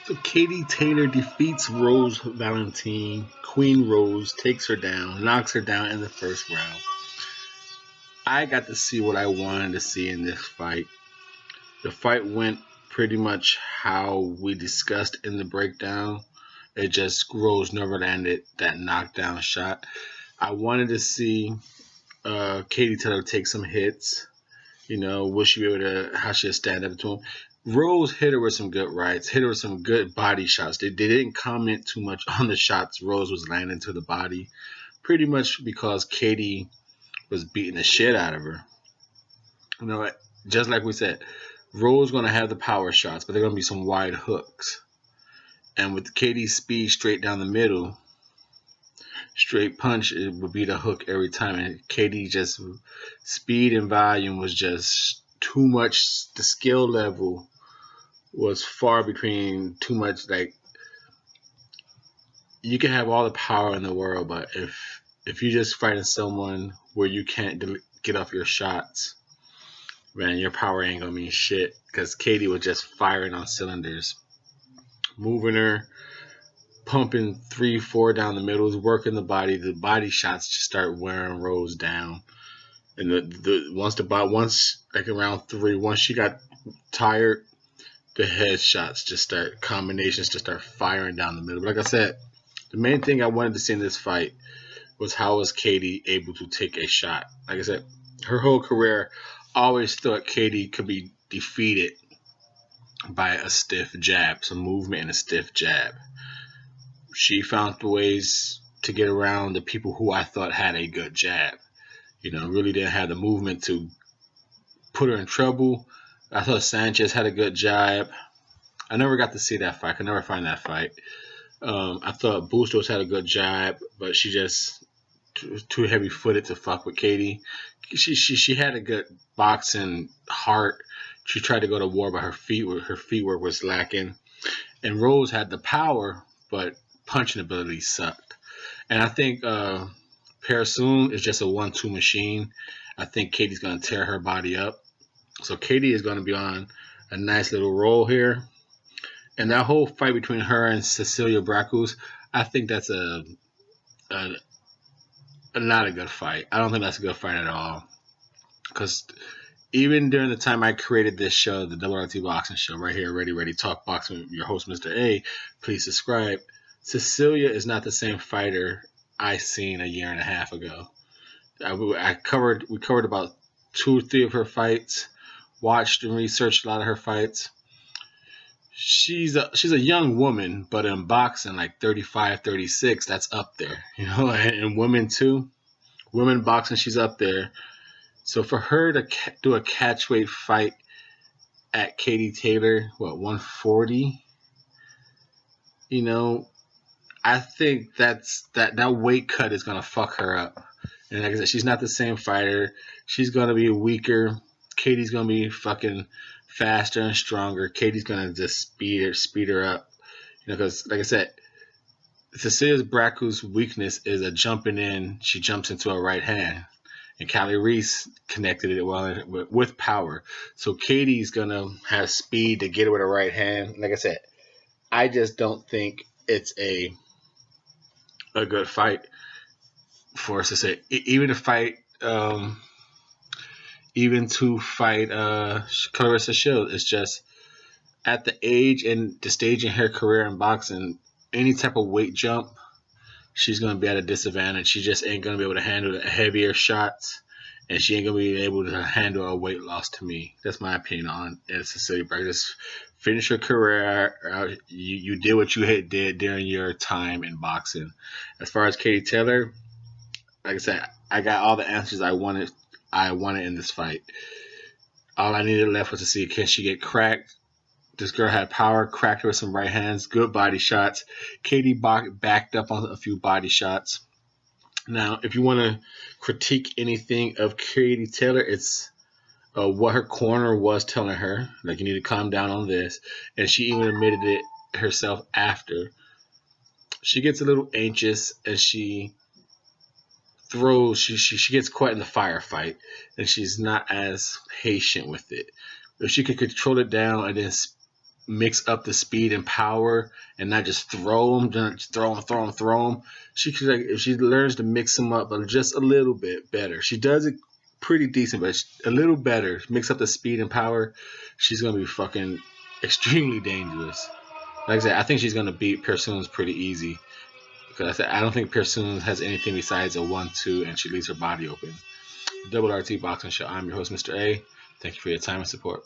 So Katie Taylor defeats Rose Valentine. Queen Rose takes her down, knocks her down in the first round. I got to see what I wanted to see in this fight. The fight went pretty much how we discussed in the breakdown. It just Rose never landed that knockdown shot. I wanted to see Katie Taylor take some hits. Will she be able to, how she'll stand up to him? Rose hit her with some good rights, hit her with some good body shots. They didn't comment too much on the shots Rose was landing to the body, pretty much because Katie was beating the shit out of her. Just like we said, Rose going to have the power shots, but they're going to be some wide hooks. And with Katie's speed straight down the middle, straight punch, it would be the hook every time. And Katie just, speed and volume was just too much. The skill level was far between too much. Like, you can have all the power in the world, but if you're just fighting someone where you can't get off your shots, man, your power ain't gonna mean shit. Because Katie was just firing on cylinders, moving her, pumping 3-4 down the middle, working the body. The body shots just start wearing Rose down. And once like around 3, once she got tired, the headshots just start, combinations just start firing down the middle. But like I said, the main thing I wanted to see in this fight was how was Katie able to take a shot. Like I said, her whole career, always thought Katie could be defeated by a stiff jab, some movement and a stiff jab. She found ways to get around the people who I thought had a good jab. Really didn't have the movement to put her in trouble. I thought Sanchez had a good jab. I never got to see that fight. I could never find that fight. I thought Bustos had a good jab, but she just too heavy-footed to fuck with Katie. She had a good boxing heart. She tried to go to war, but her feetwork was lacking. And Rose had the power, but punching ability sucked. And I think Parasoon is just a 1-2 machine. I think Katie's going to tear her body up. So Katie is going to be on a nice little roll here. And that whole fight between her and Cecilia Braekhus, I think that's a not a good fight. I don't think that's a good fight at all. Because even during the time I created this show, the WRT Boxing Show, right here, Ready Talk Boxing with your host, Mr. A, please subscribe. Cecilia is not the same fighter I seen a year and a half ago. We covered about 2 or 3 of her fights, watched and researched a lot of her fights. She's a young woman, but in boxing, like 35, 36, that's up there, and women too. Women boxing, she's up there. So for her to do a catchweight fight at Katie Taylor, 140? I think that weight cut is gonna fuck her up. And like I said, she's not the same fighter. She's gonna be weaker. Katie's gonna be fucking faster and stronger. Katie's gonna just speed her up. Because like I said, Cecilia Braekhus' weakness is a jumping in. She jumps into a right hand. And Callie Reese connected it well with power. So Katie's going to have speed to get her with a right hand. Like I said, I just don't think it's a good fight for us to say. Even to fight Claressa Shields, it's just at the age and the stage in her career in boxing, any type of weight jump, she's going to be at a disadvantage. She just ain't going to be able to handle the heavier shots, and she ain't going to be able to handle a weight loss to me. That's my opinion on Cecilia Braekhus. Just finish your career. You did what you did during your time in boxing. As far as Katie Taylor, like I said, I got all the answers I wanted in this fight. All I needed left was to see, can she get cracked? This girl had power, cracked her with some right hands, good body shots. Katie backed up on a few body shots. Now, if you want to critique anything of Katie Taylor, it's what her corner was telling her. Like, you need to calm down on this. And she even admitted it herself after. She gets a little anxious and she throws, she gets caught in the firefight. And she's not as patient with it. If she could control it down and then mix up the speed and power and not just throw them, just throw them. She could, like, if she learns to mix them up just a little bit better. She does it pretty decent, but a little better. Mix up the speed and power. She's gonna be fucking extremely dangerous. Like I said, I think she's gonna beat Persoon's pretty easy. Because I don't think Persoon has anything besides a 1-2, and she leaves her body open. Double RT Boxing Show. I'm your host, Mr. A. Thank you for your time and support.